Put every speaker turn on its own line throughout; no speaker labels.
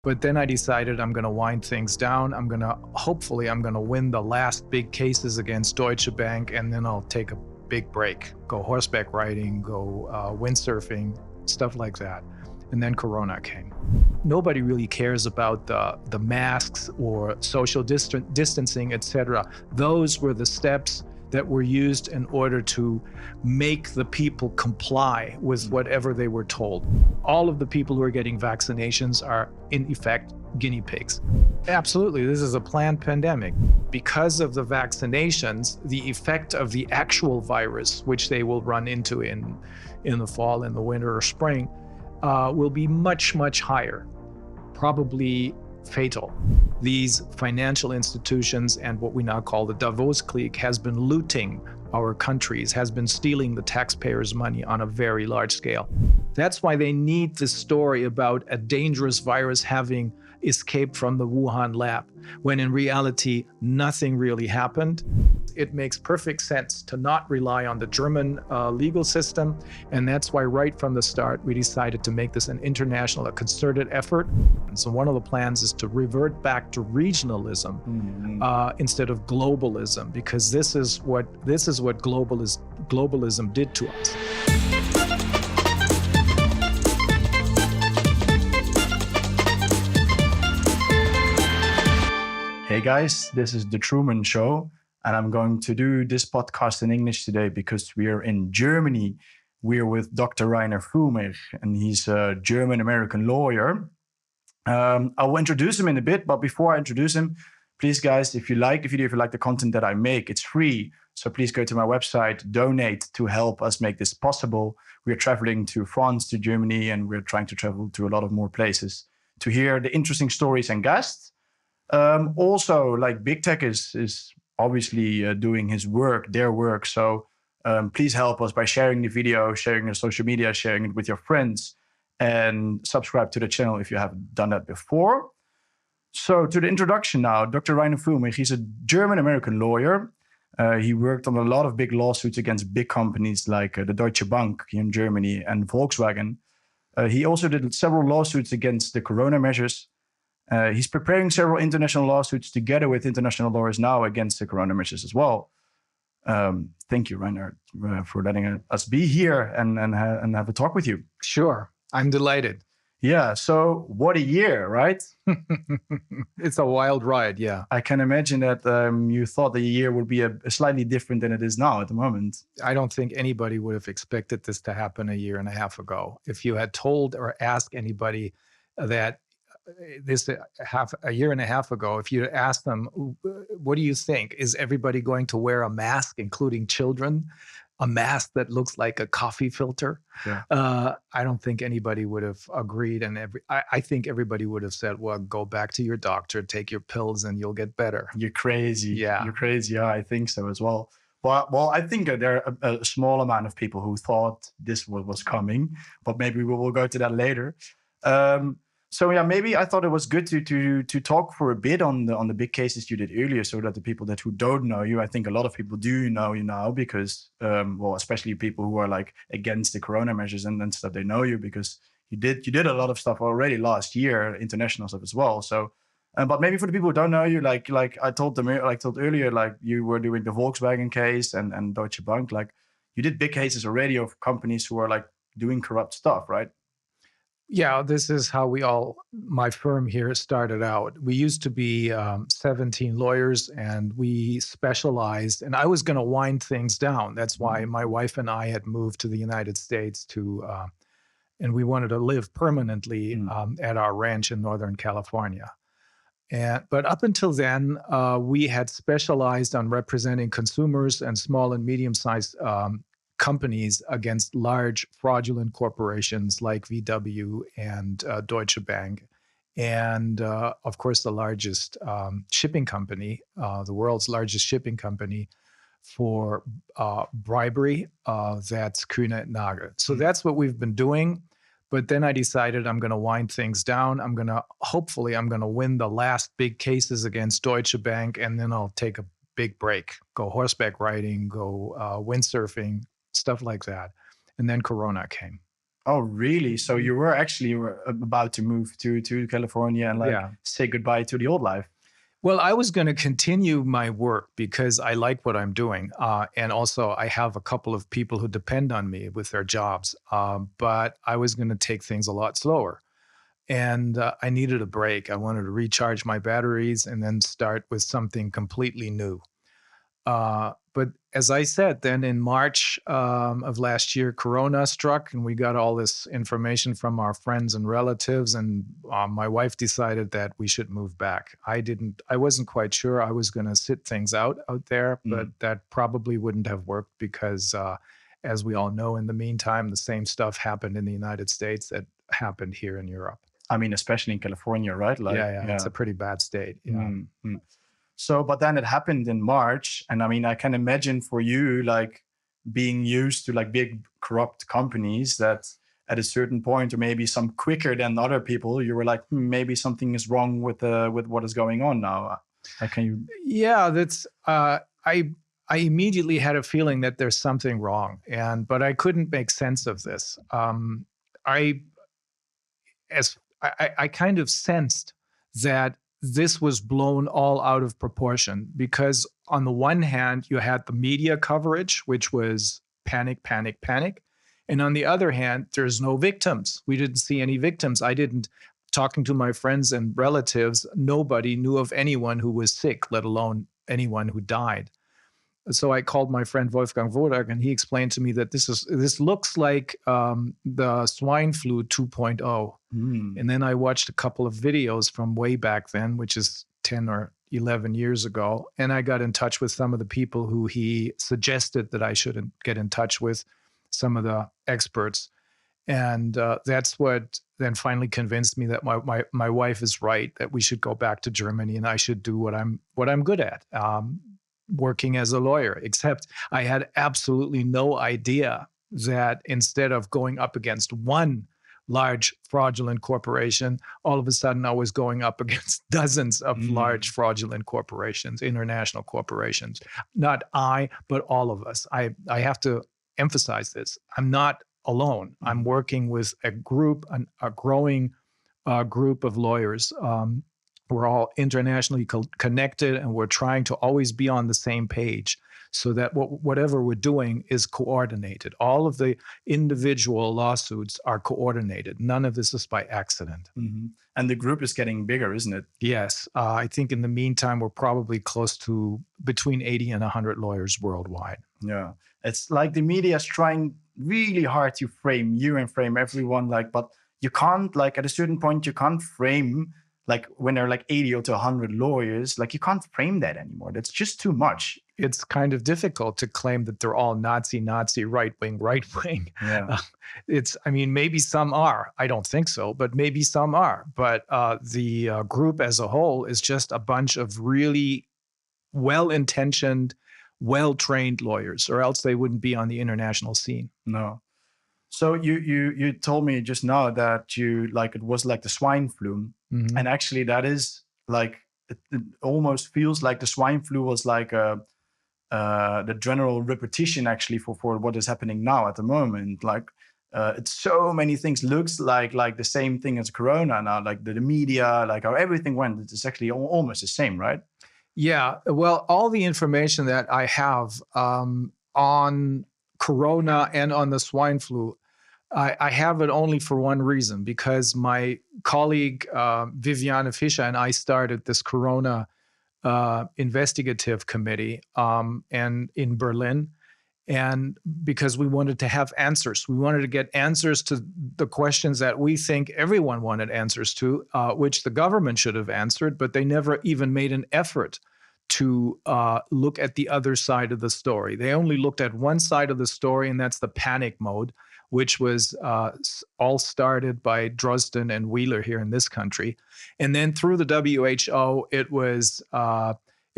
But then I decided I'm going to wind things down. Hopefully, I'm going to win the last big cases against Deutsche Bank, and then I'll take a big break, go horseback riding, go windsurfing, stuff like that. And then Corona came. Nobody really cares about the masks or social distancing, etc. Those were the steps that were used in order to make the people comply with whatever they were told. All of the people who are getting vaccinations are, in effect, guinea pigs. Absolutely, this is a planned pandemic. Because of the vaccinations, the effect of the actual virus, which they will run into in the fall, in the winter or spring, will be much, much higher, probably fatal. These financial institutions and what we now call the Davos clique has been looting our countries, has been stealing the taxpayers' money on a very large scale. That's why they need this story about a dangerous virus having escaped from the Wuhan lab, when in reality, nothing really happened. It makes perfect sense to not rely on the German legal system. And that's why right from the start, we decided to make this an international, a concerted effort. And so one of the plans is to revert back to regionalism instead of globalism, because this is what globalism did to us.
Hey guys, this is the Trueman Show, and I'm going to do this podcast in English today because we are in Germany. We're with Dr. Reiner Fuellmich, and he's a German-American lawyer. I will introduce him in a bit, but before I introduce him, please guys, if you like the video, if you like the content that I make, it's free. So please go to my website, donate to help us make this possible. We're traveling to France, to Germany, and we're trying to travel to a lot of more places to hear the interesting stories and guests. Also, like Big Tech is obviously doing their work. So please help us by sharing the video, sharing it on social media, sharing it with your friends, and subscribe to the channel if you haven't done that before. So to the introduction now, Dr. Reiner Fuellmich, he's a German-American lawyer. He worked on a lot of big lawsuits against big companies like the Deutsche Bank here in Germany and Volkswagen. He also did several lawsuits against the Corona measures. He's preparing several international lawsuits together with international lawyers now against the Corona measures as well. Thank you, Reiner, for letting us be here and have a talk with you.
Sure, I'm delighted.
Yeah, so what a year, right?
It's a wild ride, yeah.
I can imagine that you thought the year would be a slightly different than it is now at the moment.
I don't think anybody would have expected this to happen a year and a half ago. If you had told or asked anybody that a year and a half ago, if you asked them, what do you think? Is everybody going to wear a mask, including children? A mask that looks like a coffee filter?
Yeah.
I don't think anybody would have agreed. And I think everybody would have said, well, go back to your doctor, take your pills, and you'll get better.
You're crazy.
Yeah.
You're crazy. Yeah, I think so as well. Well, I think there are a small amount of people who thought this was coming, but maybe we will go to that later. So yeah, maybe I thought it was good to talk for a bit on the big cases you did earlier, so that the people who don't know you, I think a lot of people do know you now because, especially people who are like against the Corona measures and stuff, they know you because you did a lot of stuff already last year, international stuff as well. So, but maybe for the people who don't know you, like I told earlier, like you were doing the Volkswagen case and Deutsche Bank, like you did big cases already of companies who are like doing corrupt stuff, right?
Yeah, this is how my firm here started out. We used to be 17 lawyers, and we specialized, and I was going to wind things down. That's why my wife and I had moved to the United States and we wanted to live permanently at our ranch in Northern California. But up until then, we had specialized on representing consumers and small and medium-sized companies against large fraudulent corporations like VW and Deutsche Bank. And of course, the largest shipping company, the world's largest shipping company for bribery, that's Kühne + Nagel. So that's what we've been doing. But then I decided I'm going to wind things down. Hopefully I'm going to win the last big cases against Deutsche Bank, and then I'll take a big break, go horseback riding, go windsurfing, stuff like that. And then Corona came.
Oh, really? So you were actually about to move to California and like
Yeah.
say goodbye to the old life.
Well, I was going to continue my work because I like what I'm doing. And also, I have a couple of people who depend on me with their jobs. But I was going to take things a lot slower. And I needed a break. I wanted to recharge my batteries and then start with something completely new. But as I said, then in March of last year, Corona struck, and we got all this information from our friends and relatives. And my wife decided that we should move back. I wasn't quite sure. I was going to sit things out there, but that probably wouldn't have worked because, as we all know, in the meantime, the same stuff happened in the United States that happened here in Europe.
I mean, especially in California, right? Like,
yeah, it's a pretty bad state. Yeah.
So, but then it happened in March. And I mean, I can imagine for you, like being used to like big corrupt companies that at a certain point, or maybe some quicker than other people, you were like, maybe something is wrong with what is going on now. Can you?
Yeah, that's, I immediately had a feeling that there's something wrong, but I couldn't make sense of this. I kind of sensed that this was blown all out of proportion because on the one hand, you had the media coverage, which was panic, panic, panic. And on the other hand, there's no victims. We didn't see any victims. Talking to my friends and relatives, nobody knew of anyone who was sick, let alone anyone who died. So I called my friend Wolfgang Wodak, and he explained to me that this looks like the swine flu 2.0. And then I watched a couple of videos from way back then, which is 10 or 11 years ago. And I got in touch with some of the people who he suggested that I should get in touch with, some of the experts. And that's what then finally convinced me that my wife is right, that we should go back to Germany and I should do what I'm good at. Working as a lawyer, except I had absolutely no idea that instead of going up against one large fraudulent corporation, all of a sudden I was going up against dozens of large fraudulent corporations, international corporations. Not I, but all of us. I have to emphasize this. I'm not alone. I'm working with a growing group of lawyers. We're all internationally connected, and we're trying to always be on the same page so that whatever we're doing is coordinated. All of the individual lawsuits are coordinated. None of this is by accident.
And the group is getting bigger, isn't it?
Yes. I think in the meantime, we're probably close to between 80 and 100 lawyers worldwide.
Yeah. It's like the media is trying really hard to frame you and frame everyone, but you can't, at a certain point, you can't frame when there are 80 or to 100 lawyers, you can't frame that anymore. That's just too much.
It's kind of difficult to claim that they're all Nazi, right-wing.
Yeah.
Maybe some are. I don't think so, but maybe some are. But the group as a whole is just a bunch of really well-intentioned, well-trained lawyers, or else they wouldn't be on the international scene.
No. So you told me just now that it was like the swine flu. And actually that is it almost feels like the swine flu was the general repetition actually for what is happening now at the moment. It's so many things looks like the same thing as Corona now, the media, how everything went. It's actually almost the same, right?
Yeah. Well, all the information that I have on Corona and on the swine flu, I have it only for one reason, because my colleague Viviane Fischer and I started this Corona investigative committee and in Berlin, and because we wanted to have answers. We wanted to get answers to the questions that we think everyone wanted answers to, which the government should have answered, but they never even made an effort to look at the other side of the story. They only looked at one side of the story, and that's the panic mode, which was all started by Drosten and Wheeler here in this country. And then through the WHO, it was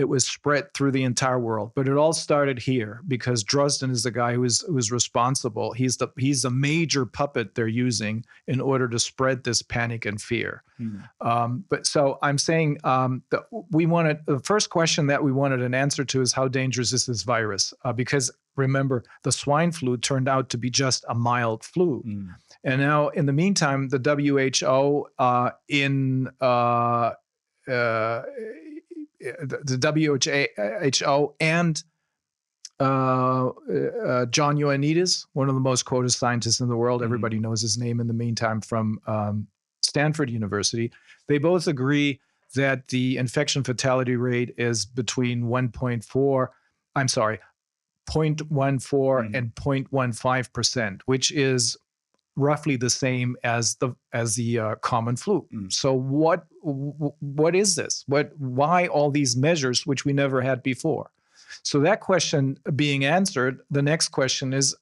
it was spread through the entire world. But it all started here because Drosten is the guy who's responsible. He's the major puppet they're using in order to spread this panic and fear. But so I'm saying that the first question that we wanted an answer to is how dangerous is this virus? Because remember, the swine flu turned out to be just a mild flu. And now, in the meantime, the WHO the WHO and John Ioannidis, one of the most quoted scientists in the world, everybody knows his name in the meantime, from Stanford University, they both agree that the infection fatality rate is between 0.14 and 0.15%, which is roughly the same as the common flu. So what is this? Why all these measures which we never had before? So that question being answered, the next question is,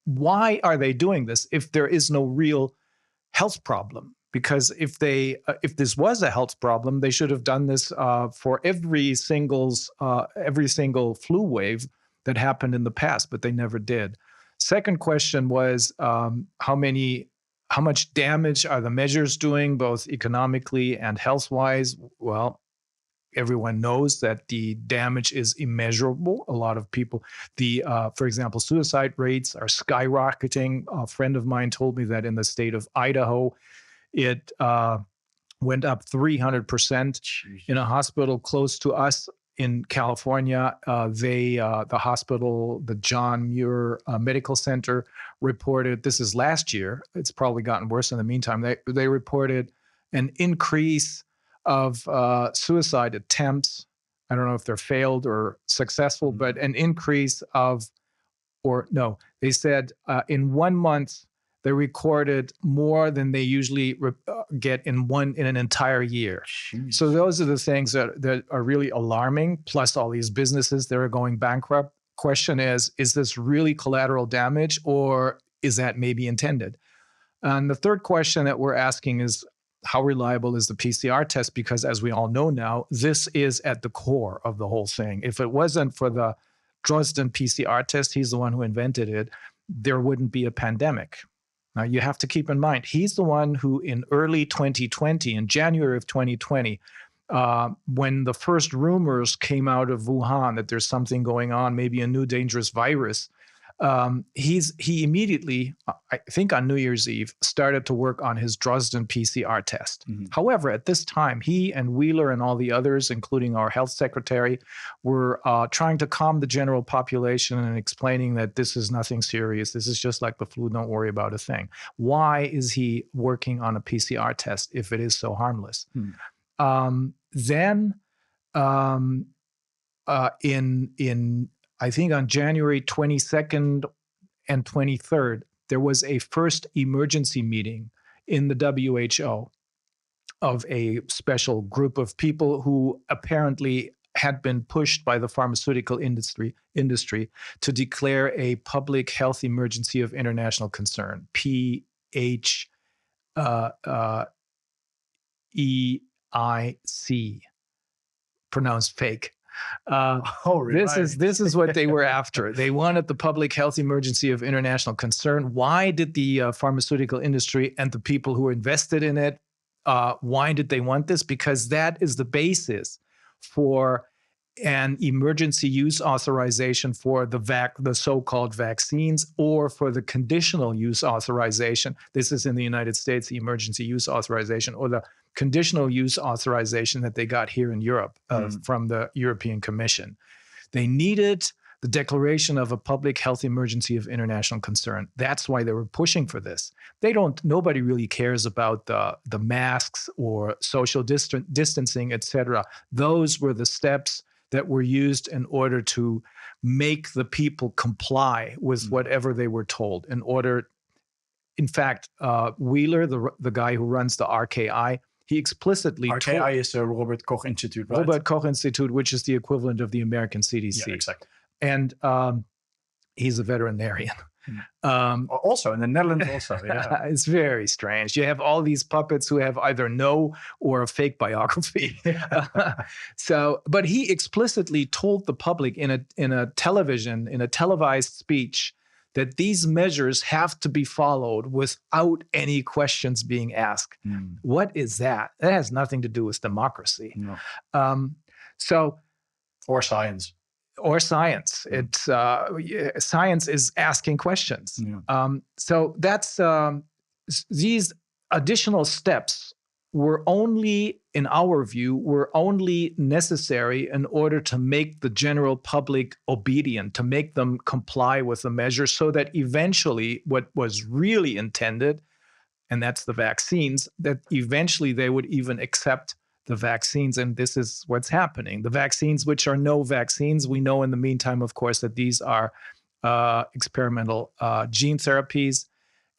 why are they doing this if there is no real health problem? Because if this was a health problem, they should have done this for every single flu wave that happened in the past, but they never did. Second question was how much damage are the measures doing, both economically and health-wise? Well, everyone knows that the damage is immeasurable. A lot of people, for example, suicide rates are skyrocketing. A friend of mine told me that in the state of Idaho, it went up 300%. In a hospital close to us in California, the hospital, the John Muir Medical Center, reported, this is last year, it's probably gotten worse in the meantime, they reported an increase of suicide attempts. I don't know if they're failed or successful, but an increase they said in 1 month, they recorded more than they usually get in an entire year. Jeez. So those are the things that are really alarming, plus all these businesses that are going bankrupt. Question is this really collateral damage, or is that maybe intended? And the third question that we're asking is, how reliable is the PCR test? Because as we all know now, this is at the core of the whole thing. If it wasn't for the Drosten PCR test, he's the one who invented it, there wouldn't be a pandemic. Now, you have to keep in mind, he's the one who in early 2020, in January of 2020, when the first rumors came out of Wuhan that there's something going on, maybe a new dangerous virus, he immediately, I think on New Year's Eve, started to work on his Drosten PCR test. However, at this time, he and Wheeler and all the others, including our health secretary, were trying to calm the general population and explaining that this is nothing serious. This is just like the flu. Don't worry about a thing. Why is he working on a PCR test if it is so harmless? Then I think on January 22nd and 23rd, there was a first emergency meeting in the WHO of a special group of people who apparently had been pushed by the pharmaceutical industry to declare a public health emergency of international concern, PHEIC. Pronounced fake. This is what they were after. They wanted the public health emergency of international concern. Why did the pharmaceutical industry and the people who invested in it, why did they want this? Because that is the basis for an emergency use authorization for the so-called vaccines, or for the conditional use authorization. This is in the United States, the emergency use authorization, or the conditional use authorization that they got here in Europe from the European Commission. They needed the declaration of a public health emergency of international concern. That's why they were pushing for this. Nobody really cares about the masks or social distancing, etc. Those were the steps that were used in order to make the people comply with whatever they were told. In fact, Wheeler, the guy who runs the RKI, he explicitly
RKI is the Robert Koch Institute, right?
Robert Koch Institute, which is the equivalent of the American CDC.
Yeah, exactly.
And he's a veterinarian.
Also in the Netherlands, also, yeah.
It's very strange. You have all these puppets who have either no or a fake biography. But he explicitly told the public in a televised speech that these measures have to be followed without any questions being asked. What is that? That has nothing to do with democracy.
No. Or science.
Or science. It's science is asking questions.
Yeah.
So that's these additional steps were only, in our view, were only necessary in order to make the general public obedient, to make them comply with the measures, so that eventually what was really intended, and that's the vaccines, that eventually they would even accept the vaccines. And this is what's happening. The vaccines, which are no vaccines, we know in the meantime, of course, that these are experimental gene therapies.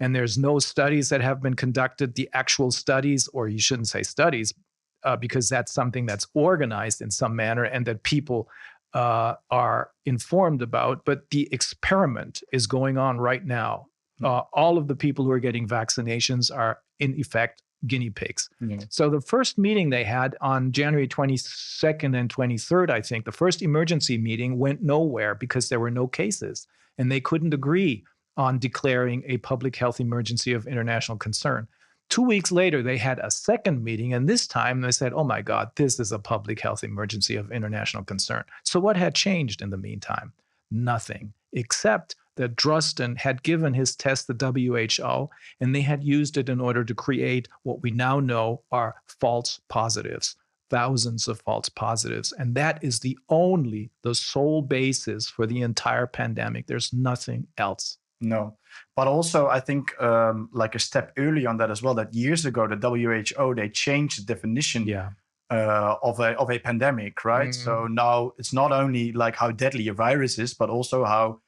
And there's no studies that have been conducted. The actual studies, or you shouldn't say studies, because that's something that's organized in some manner and that people are informed about. But the experiment is going on right now. All of the people who are getting vaccinations are, in effect, guinea pigs. Yeah. So the first meeting they had on January 22nd and 23rd, I think, the first emergency meeting went nowhere because there were no cases and they couldn't agree on declaring a public health emergency of international concern. 2 weeks later, they had a second meeting, and this time they said, oh my God, this is a public health emergency of international concern. So what had changed in the meantime? Nothing, except that Drosten had given his test the WHO, and they had used it in order to create what we now know are false positives, thousands of false positives. And that is the sole basis for the entire pandemic. There's nothing else.
No, but also I think like a step early on that as well, that years ago, the WHO, they changed the definition of a pandemic, right? Mm-hmm. So now it's not only like how deadly a virus is, but also how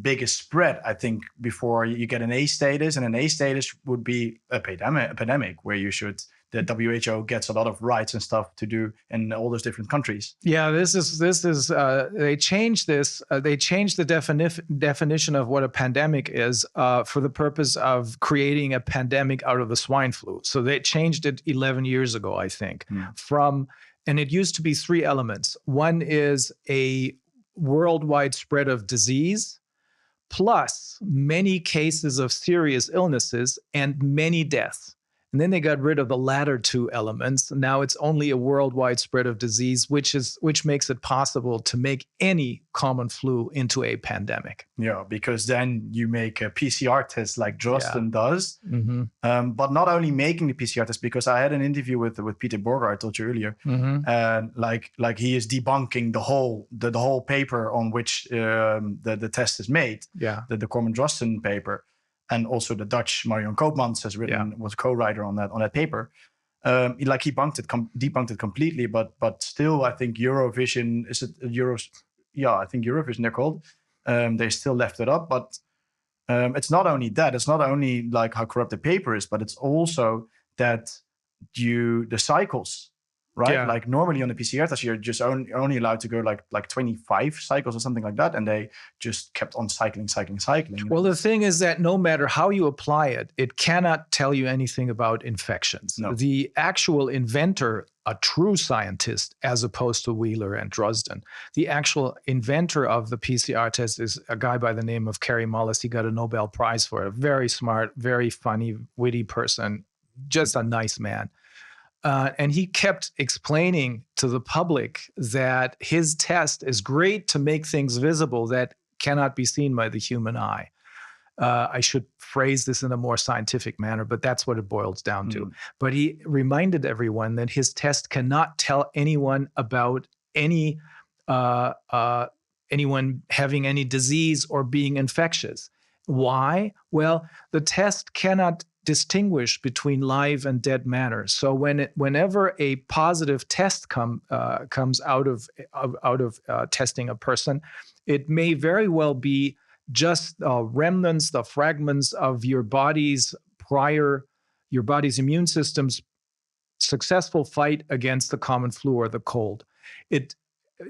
big a spread. I think before you get an A status, and an A status would be a pandemic where the WHO gets a lot of rights and stuff to do in all those different countries.
Yeah, this is they changed this. They changed the definition of what a pandemic is for the purpose of creating a pandemic out of the swine flu. So they changed it 11 years ago, I think, and it used to be 3 elements. One is a worldwide spread of disease, plus many cases of serious illnesses and many deaths. And then they got rid of the latter 2 elements. Now it's only a worldwide spread of disease, which makes it possible to make any common flu into a pandemic.
Yeah, because then you make a PCR test like Drosten does. Mm-hmm. But not only making the PCR test, because I had an interview with Peter Borger, I told you earlier, and like he is debunking the whole paper on which the test is made. Yeah, the Corman Drosten paper. And also the Dutch Marion Koopmans was co-writer on that paper. He debunked it completely, but still I think Eurovision, is it Euros? Yeah, I think Eurovision they're called. They still left it up, but it's not only that. It's not only like how corrupt the paper is, but it's also that the cycles. Right, yeah. Like normally on the PCR test, you're just only allowed to go like 25 cycles or something like that, and they just kept on cycling.
Well, the thing is that no matter how you apply it, it cannot tell you anything about infections. No. The actual inventor, a true scientist, as opposed to Wheeler and Drosten, the actual inventor of the PCR test is a guy by the name of Kary Mullis. He got a Nobel Prize for it. A very smart, very funny, witty person, just a nice man. And he kept explaining to the public that his test is great to make things visible that cannot be seen by the human eye. I should phrase this in a more scientific manner, but that's what it boils down to. But he reminded everyone that his test cannot tell anyone about anyone having any disease or being infectious. Why? Well, the test cannot distinguish between live and dead matter. So whenever a positive test comes out of testing a person, it may very well be just remnants, the fragments of your body's immune system's successful fight against the common flu or the cold.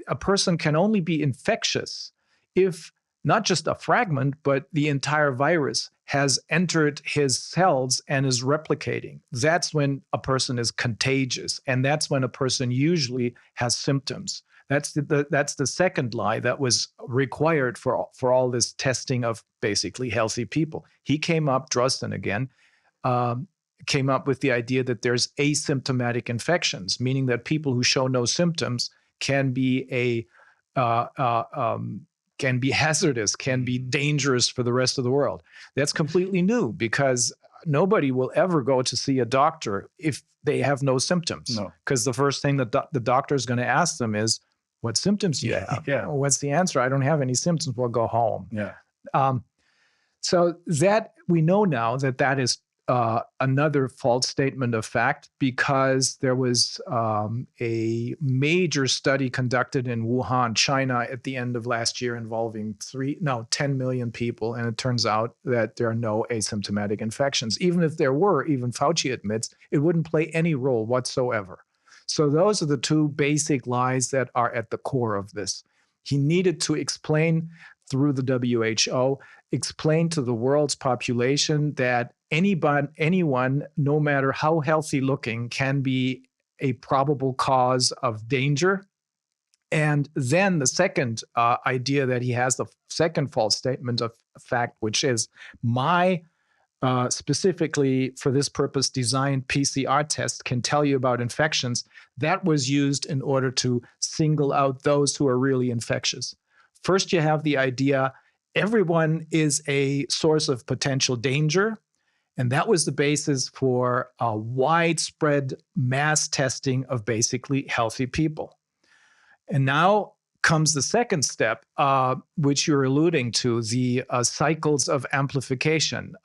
A person can only be infectious if not just a fragment, but the entire virus has entered his cells and is replicating. That's when a person is contagious. And that's when a person usually has symptoms. That's the second lie that was required for all this testing of basically healthy people. He came up, Drosten again, came up with the idea that there's asymptomatic infections, meaning that people who show no symptoms can be can be hazardous, can be dangerous for the rest of the world. That's completely new because nobody will ever go to see a doctor if they have no symptoms.
No.
Because the first thing that the doctor is going to ask them is, what symptoms do you have?
Yeah.
What's the answer? I don't have any symptoms. Well, go home.
Yeah.
So that we know now that is another false statement of fact, because there was a major study conducted in Wuhan, China, at the end of last year involving 10 million people. And it turns out that there are no asymptomatic infections. Even if there were, even Fauci admits, it wouldn't play any role whatsoever. So those are the two basic lies that are at the core of this. He needed to explain through the WHO, explain to the world's population that anyone, no matter how healthy looking, can be a probable cause of danger. And then the second idea that he has, the second false statement of fact, which is my specifically for this purpose designed PCR test can tell you about infections, that was used in order to single out those who are really infectious. First, you have the idea everyone is a source of potential danger. And that was the basis for a widespread mass testing of basically healthy people. And now comes the second step, which you're alluding to, the cycles of amplification.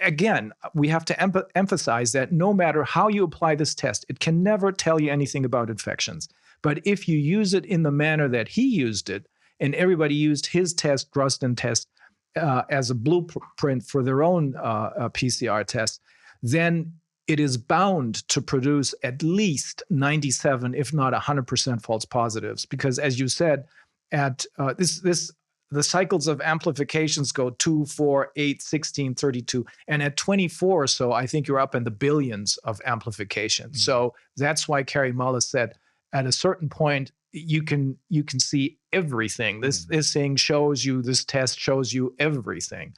Again, we have to emphasize that no matter how you apply this test, it can never tell you anything about infections. But if you use it in the manner that he used it, and everybody used his test, Drosten test, as a blueprint for their own PCR test, then it is bound to produce at least 97, if not 100% false positives. Because as you said, at the cycles of amplifications go 2, 4, 8, 16, 32. And at 24 or so, I think you're up in the billions of amplification. Mm-hmm. So that's why Kary Mullis said, at a certain point, you can see everything. This thing shows you, this test shows you everything.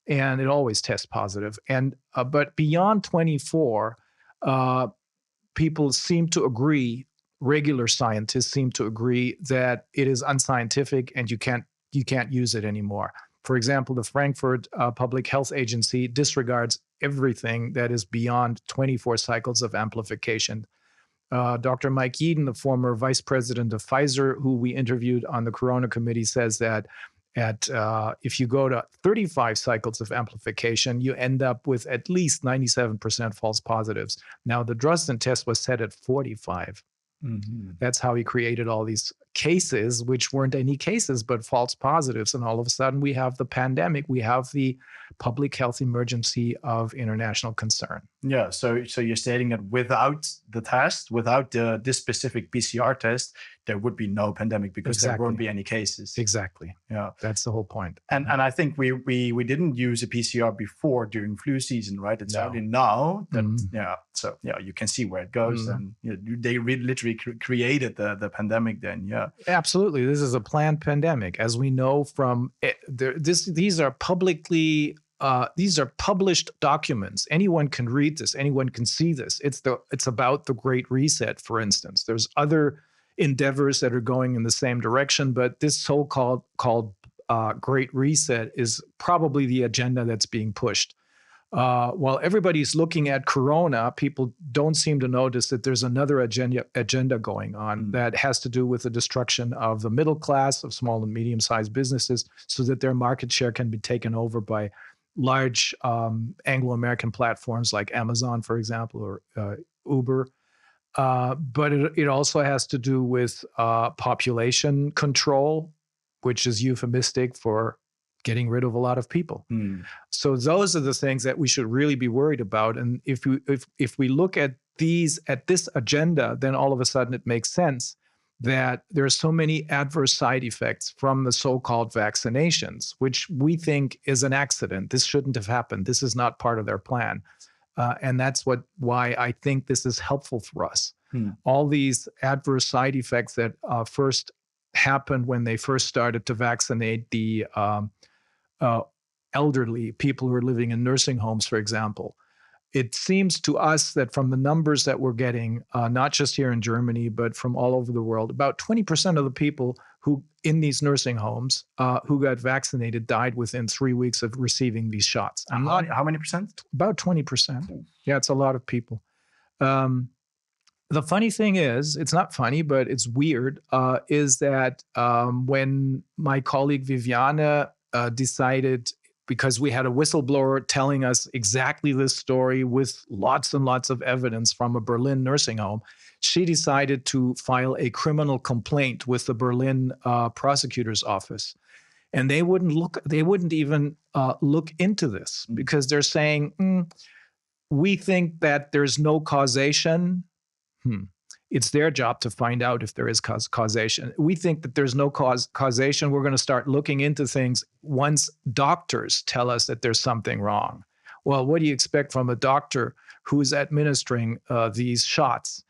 And it always tests positive. And but beyond 24, people seem to agree, regular scientists seem to agree that it is unscientific and you can't use it anymore. For example, the Frankfurt Public Health Agency disregards everything that is beyond 24 cycles of amplification. Dr. Mike Yeadon, the former vice president of Pfizer, who we interviewed on the Corona Committee, says that if you go to 35 cycles of amplification, you end up with at least 97% false positives. Now, the Drosten test was set at 45. Mm-hmm. That's how he created all these cases, which weren't any cases, but false positives. And all of a sudden, we have the pandemic. We have the public health emergency of international concern.
Yeah. So you're stating that without the test, without this specific PCR test, there would be no pandemic because there won't be any cases.
Exactly.
Yeah.
That's the whole point.
And I think we didn't use a PCR before during flu season, right? It's only now that, So you can see where it goes. And they literally created the pandemic then. Yeah.
Absolutely. This is a planned pandemic. As we know from these are publicly these are published documents. Anyone can read this. Anyone can see this. It's about the Great Reset, for instance. There's other endeavors that are going in the same direction, but this so-called Great Reset is probably the agenda that's being pushed. While everybody's looking at Corona, people don't seem to notice that there's another agenda going on that has to do with the destruction of the middle class, of small and medium-sized businesses, so that their market share can be taken over by large Anglo-American platforms like Amazon, for example, or Uber. But it also has to do with population control, which is euphemistic for getting rid of a lot of people. So those are the things that we should really be worried about. And if we look at this agenda, then all of a sudden it makes sense that there are so many adverse side effects from the so-called vaccinations, which we think is an accident. This shouldn't have happened. This is not part of their plan. And that's why I think this is helpful for us. All these adverse side effects that first happened when they first started to vaccinate the elderly, people who are living in nursing homes, for example. It seems to us that from the numbers that we're getting, not just here in Germany, but from all over the world, about 20% of the people who in these nursing homes who got vaccinated died within 3 weeks of receiving these shots.
How many percent?
About 20%. Yeah, it's a lot of people. The funny thing is, it's not funny, but it's weird, is that when my colleague Viviane decided, because we had a whistleblower telling us exactly this story with lots and lots of evidence from a Berlin nursing home, she decided to file a criminal complaint with the Berlin prosecutor's office. And they wouldn't even look into this, because they're saying, we think that there's no causation. It's their job to find out if there is causation. We think that there's no causation. We're going to start looking into things once doctors tell us that there's something wrong. Well, what do you expect from a doctor who's administering these shots?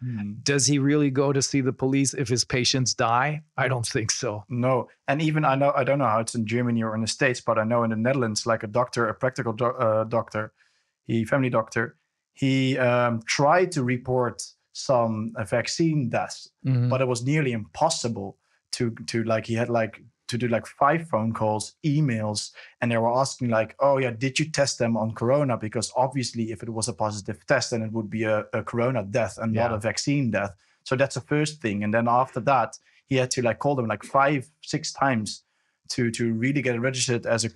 Does he really go to see the police if his patients die? I don't think so.
No. And even I don't know how it's in Germany or in the States, but I know in the Netherlands, like a doctor, a practical doctor, family doctor, he tried to report some vaccine deaths, but it was nearly impossible to like, he had like to do like 5 phone calls, emails, and they were asking like, oh yeah, did you test them on corona? Because obviously if it was a positive test, then it would be a corona death and not a vaccine death. So that's the first thing. And then after that, he had to like call them like 5-6 times to really get it registered as a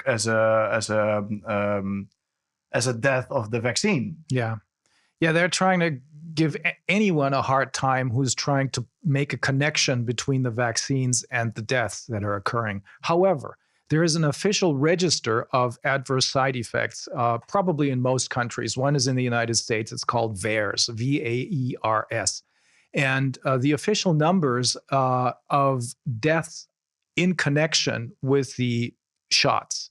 death of the vaccine.
Yeah, they're trying to give anyone a hard time who's trying to make a connection between the vaccines and the deaths that are occurring. However, there is an official register of adverse side effects, probably in most countries. One is in the United States. It's called VAERS, VAERS. And the official numbers of deaths in connection with the shots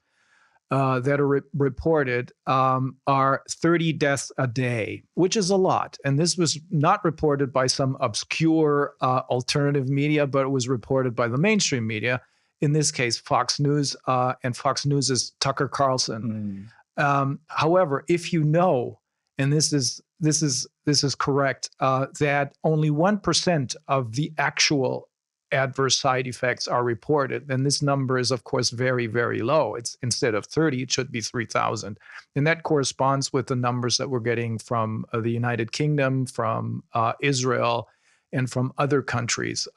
that are reported are 30 deaths a day, which is a lot. And this was not reported by some obscure alternative media, but it was reported by the mainstream media, in this case, Fox News, and Fox News' Tucker Carlson. However, if you know, and this is correct, that only 1% of the actual adverse side effects are reported, then this number is, of course, very, very low. It's instead of 30, it should be 3,000. And that corresponds with the numbers that we're getting from the United Kingdom, from Israel, and from other countries,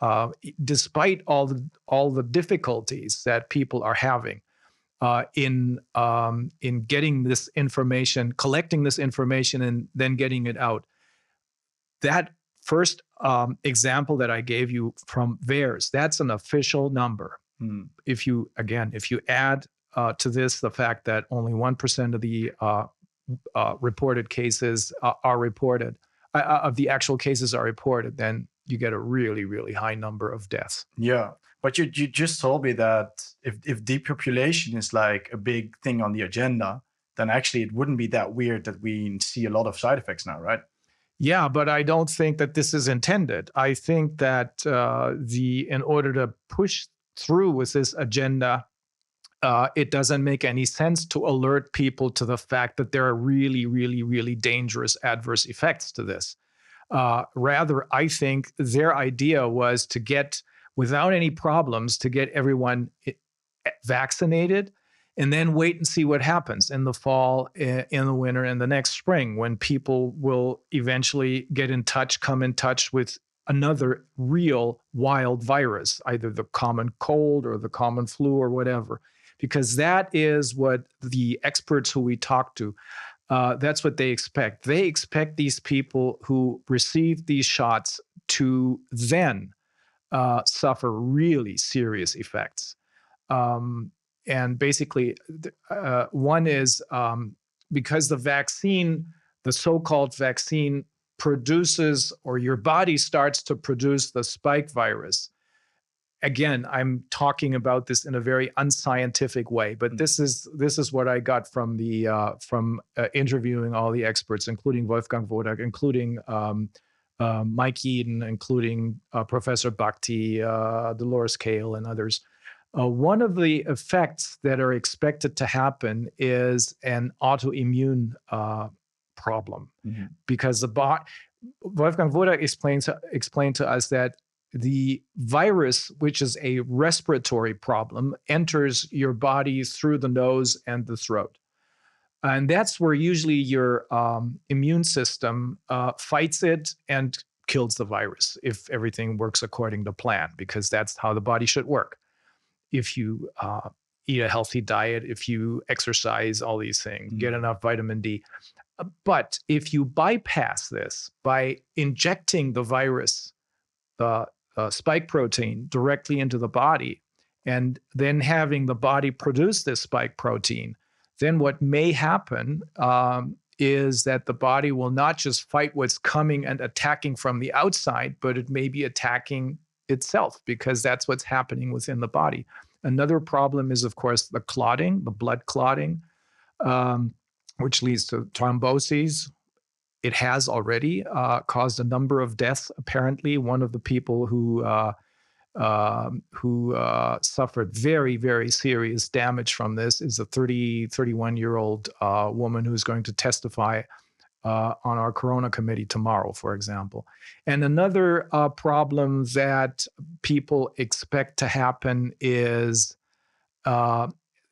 despite all the difficulties that people are having in getting this information, collecting this information, and then getting it out. That first example that I gave you from VAERS, that's an official number. If you add to this the fact that only 1% of the reported cases are reported, of the actual cases are reported, then you get a really, really high number of deaths.
Yeah, but you just told me that if depopulation is like a big thing on the agenda, then actually it wouldn't be that weird that we see a lot of side effects now, right?
Yeah, but I don't think that this is intended. I think that in order to push through with this agenda, it doesn't make any sense to alert people to the fact that there are really, really, really dangerous adverse effects to this. Rather, I think their idea was to get, without any problems, to get everyone vaccinated, and then wait and see what happens in the fall, in the winter, and the next spring, when people will eventually come in touch with another real wild virus, either the common cold or the common flu or whatever. Because that is what the experts who we talk to, that's what they expect. They expect these people who receive these shots to then suffer really serious effects. And basically, one is because the so-called vaccine produces, or your body starts to produce the spike virus. again, I'm talking about this in a very unscientific way, but this is what I got from the interviewing all the experts, including Wolfgang Wodak, including Mike Eden, including Professor Bhakti, Dolores Kale, and others. One of the effects that are expected to happen is an autoimmune problem, because Wolfgang Wodak explained to us that the virus, which is a respiratory problem, enters your body through the nose and the throat. And that's where usually your immune system fights it and kills the virus if everything works according to plan, because that's how the body should work. If you eat a healthy diet, if you exercise, all these things, get enough vitamin D. But if you bypass this by injecting the virus, the spike protein, directly into the body, and then having the body produce this spike protein, then what may happen is that the body will not just fight what's coming and attacking from the outside, but it may be attacking itself, because that's what's happening within the body. Another problem is, of course, the clotting, the blood clotting, which leads to thromboses. It has already caused a number of deaths. Apparently, one of the people who suffered very, very serious damage from this is a 31-year-old woman who's going to testify on our Corona committee tomorrow, for example. And another problem that people expect to happen is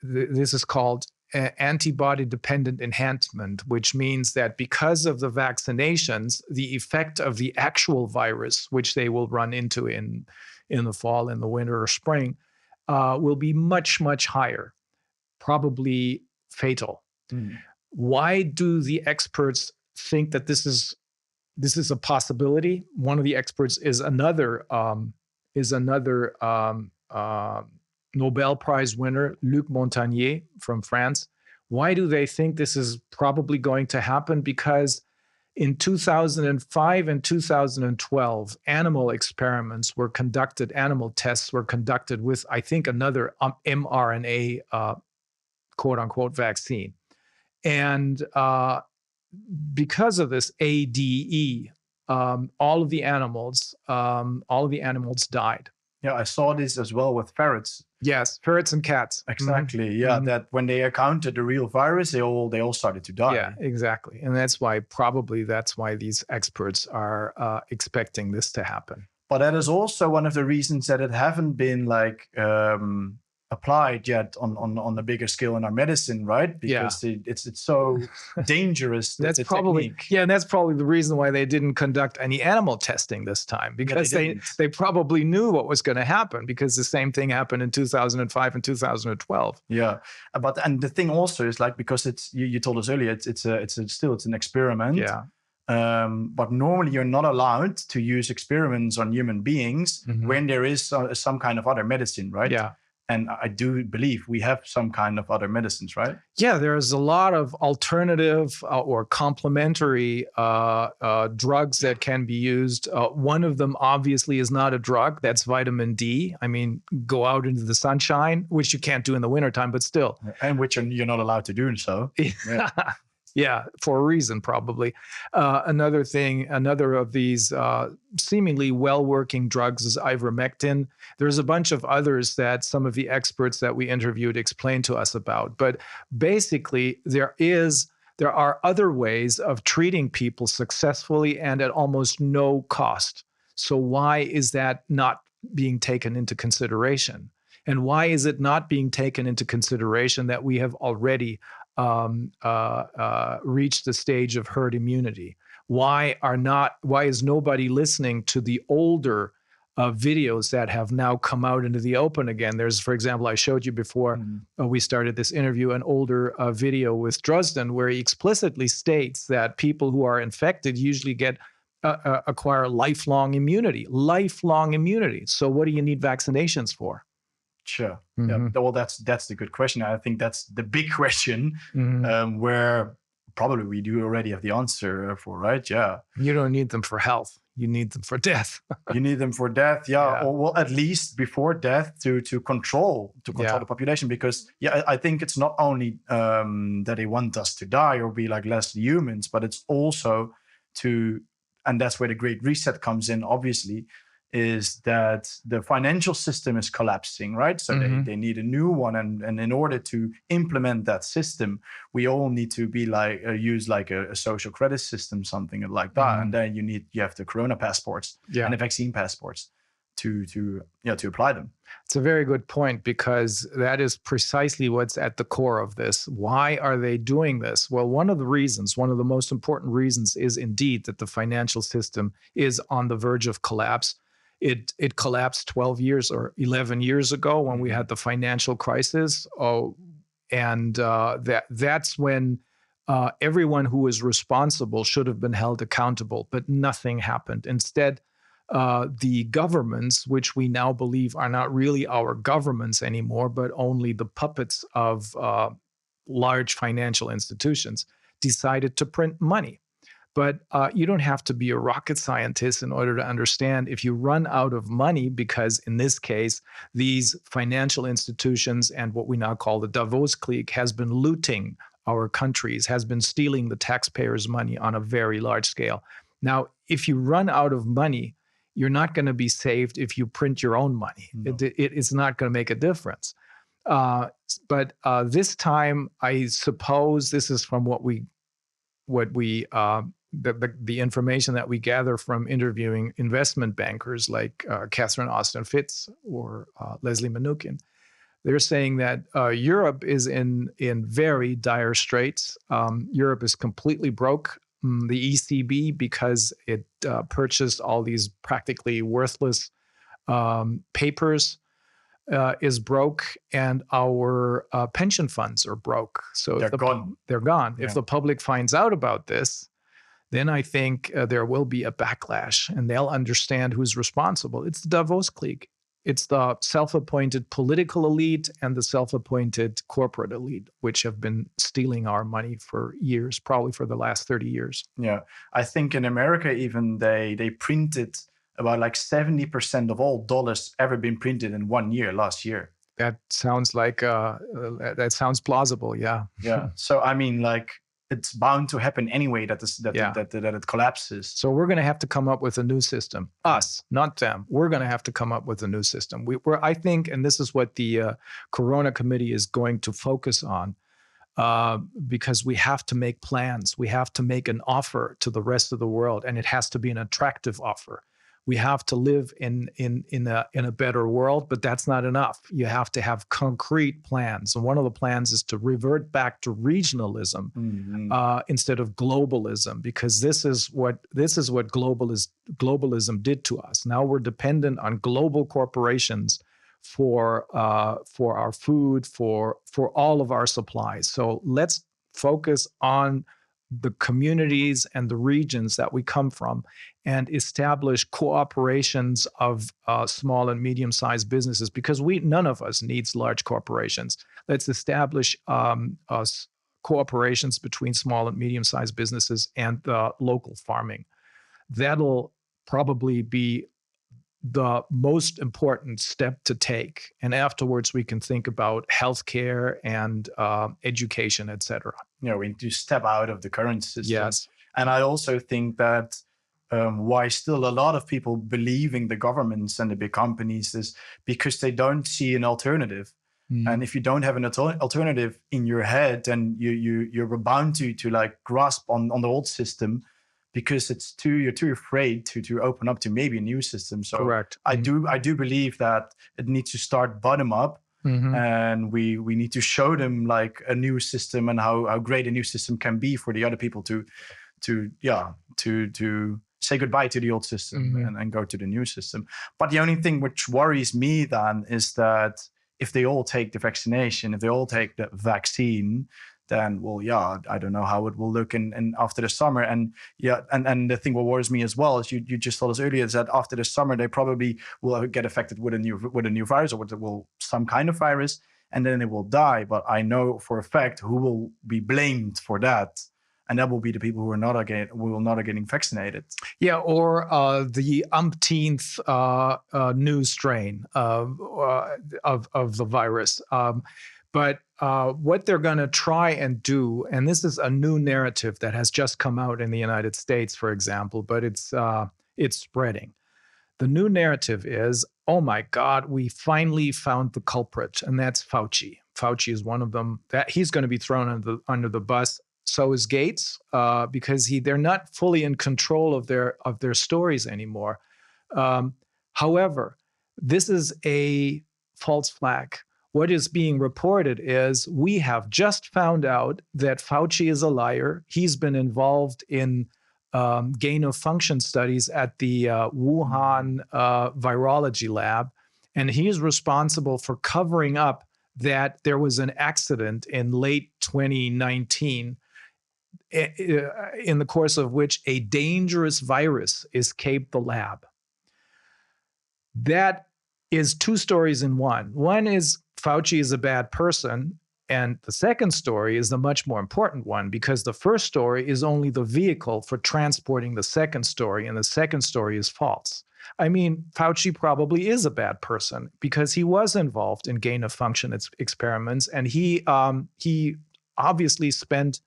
this is called antibody-dependent enhancement, which means that because of the vaccinations, the effect of the actual virus, which they will run into in the fall, in the winter or spring, will be much, much higher, probably fatal. Why do the experts think that this is a possibility? One of the experts is another Nobel Prize winner, Luc Montagnier from France. Why do they think this is probably going to happen? Because in 2005 and 2012, animal experiments were conducted, animal tests were conducted with, I think, another mRNA quote unquote vaccine. And because of this ADE, all of the animals died.
Yeah, I saw this as well with ferrets.
Yes, ferrets and cats.
Exactly. Yeah, that when they encountered the real virus, they all started to die.
Yeah, exactly. And that's why these experts are expecting this to happen.
But that is also one of the reasons that it haven't been applied yet on a bigger scale in our medicine, right? Because it's so dangerous.
That's probably technique. Yeah, and that's probably the reason why they didn't conduct any animal testing this time, because they probably knew what was going to happen, because the same thing happened in 2005 and 2012.
Yeah, and the thing also is because it's you told us earlier, it's an experiment.
Yeah.
But normally you're not allowed to use experiments on human beings when there is some kind of other medicine, right?
Yeah.
And I do believe we have some kind of other medicines, right?
Yeah, there's a lot of alternative or complementary drugs that can be used. One of them obviously is not a drug. That's vitamin D. I mean, go out into the sunshine, which you can't do in the wintertime, but still.
And which you're not allowed to do so.
Yeah. Yeah, for a reason, probably. Another of these seemingly well-working drugs is ivermectin. There's a bunch of others that some of the experts that we interviewed explained to us about. But basically, there are other ways of treating people successfully and at almost no cost. So why is that not being taken into consideration? And why is it not being taken into consideration that we have already reached the stage of herd immunity? Why is nobody listening to the older videos that have now come out into the open again? There's, for example, I showed you before we started this interview, an older video with Drosten, where he explicitly states that people who are infected usually acquire lifelong immunity. So what do you need vaccinations for?
Sure. Yeah. Well, that's the good question. I think that's the big question, where probably we do already have the answer for, right? Yeah.
You don't need them for health. You need them for death.
You need them for death, yeah. Or well, at least before death to control the population. Because I think it's not only that they want us to die or be like less humans, but it's also to, and that's where the Great Reset comes in, obviously, is that the financial system is collapsing, right? So they need a new one, and in order to implement that system, we all need to be like use like a social credit system, something like that, and then you have the corona passports and the vaccine passports to apply them.
It's a very good point, because that is precisely what's at the core of this. Why are they doing this? Well, one of the most important reasons is indeed that the financial system is on the verge of collapse. It collapsed 12 years or 11 years ago when we had the financial crisis. That's when everyone who was responsible should have been held accountable, but nothing happened. Instead, the governments, which we now believe are not really our governments anymore, but only the puppets of large financial institutions, decided to print money. But you don't have to be a rocket scientist in order to understand, if you run out of money, because in this case, these financial institutions and what we now call the Davos clique has been looting our countries, has been stealing the taxpayers' money on a very large scale. Now, if you run out of money, you're not going to be saved if you print your own money. No. It's not going to make a difference. But this time, I suppose this is from the information that we gather from interviewing investment bankers like Catherine Austin Fitz or Leslie Mnuchin. They're saying that Europe is in very dire straits. Europe is completely broke. The ECB, because it purchased all these practically worthless papers, is broke, and our pension funds are broke. So
they're gone.
They're gone.
Yeah.
If the public finds out about this, then I think there will be a backlash, and they'll understand who's responsible. It's the Davos clique. It's the self-appointed political elite and the self-appointed corporate elite, which have been stealing our money for years, probably for the last 30 years.
Yeah, I think in America even they printed about like 70% of all dollars ever been printed in 1 year last year.
That sounds like that sounds plausible. Yeah.
Yeah. So I mean, like, it's bound to happen anyway that it collapses.
So we're going to have to come up with a new system. Us, not them. We're going to have to come up with a new system. I think, and this is what the Corona Committee is going to focus on, because we have to make plans. We have to make an offer to the rest of the world, and it has to be an attractive offer. We have to live in a better world, but that's not enough. You have to have concrete plans, and one of the plans is to revert back to regionalism instead of globalism, because this is what globalism did to us. Now we're dependent on global corporations for our food, for all of our supplies. So let's focus on the communities and the regions that we come from, and establish cooperations of small and medium-sized businesses, because none of us needs large corporations. Let's establish cooperations between small and medium-sized businesses and local farming. That'll probably be the most important step to take. And afterwards, we can think about healthcare and education, et cetera.
Yeah, we need to step out of the current system.
Yes.
And I also think that why still a lot of people believing the governments and the big companies is because they don't see an alternative. And if you don't have an alternative in your head, then you're bound to like grasp on the old system, because you're too afraid to open up to maybe a new system. So
correct.
I do believe that it needs to start bottom up, and we need to show them like a new system and how great a new system can be for the other people to say goodbye to the old system and go to the new system. But the only thing which worries me then is that if they all take the vaccination, if they all take the vaccine, then, well, yeah, I don't know how it will look in after the summer. And yeah, and the thing what worries me as well is you just told us earlier is that after the summer they probably will get affected with a new virus, or with some kind of virus, and then they will die. But I know for a fact who will be blamed for that. and that will be the people who will not are getting vaccinated.
Yeah, or the umpteenth new strain of the virus. But what they're going to try and do, and this is a new narrative that has just come out in the United States, for example, but it's spreading. The new narrative is, oh my God, we finally found the culprit, and that's Fauci. Fauci is one of them. That he's going to be thrown under the bus. So is Gates, because they're not fully in control of their stories anymore. However, this is a false flag. What is being reported is we have just found out that Fauci is a liar. He's been involved in gain of function studies at the Wuhan virology lab, and he's responsible for covering up that there was an accident in late 2019 in the course of which a dangerous virus escaped the lab. That is two stories in one. One is Fauci is a bad person, and the second story is the much more important one, because the first story is only the vehicle for transporting the second story, and the second story is false. I mean, Fauci probably is a bad person because he was involved in gain of function experiments, and he obviously spent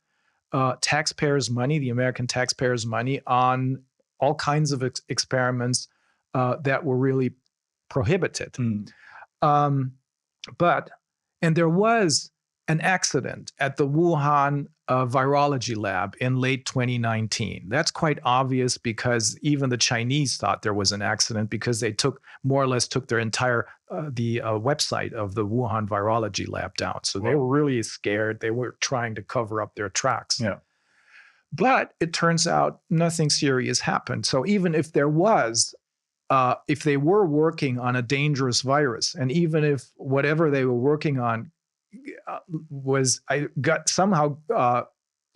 taxpayers' money, the American taxpayers' money, on all kinds of experiments that were really prohibited. And there was an accident at the Wuhan virology lab in late 2019. That's quite obvious because even the Chinese thought there was an accident, because they more or less took their entire the website of the Wuhan virology lab down. So they were really scared. They were trying to cover up their tracks.
Yeah.
But it turns out nothing serious happened. So even if there was, if they were working on a dangerous virus, and even if whatever they were working on somehow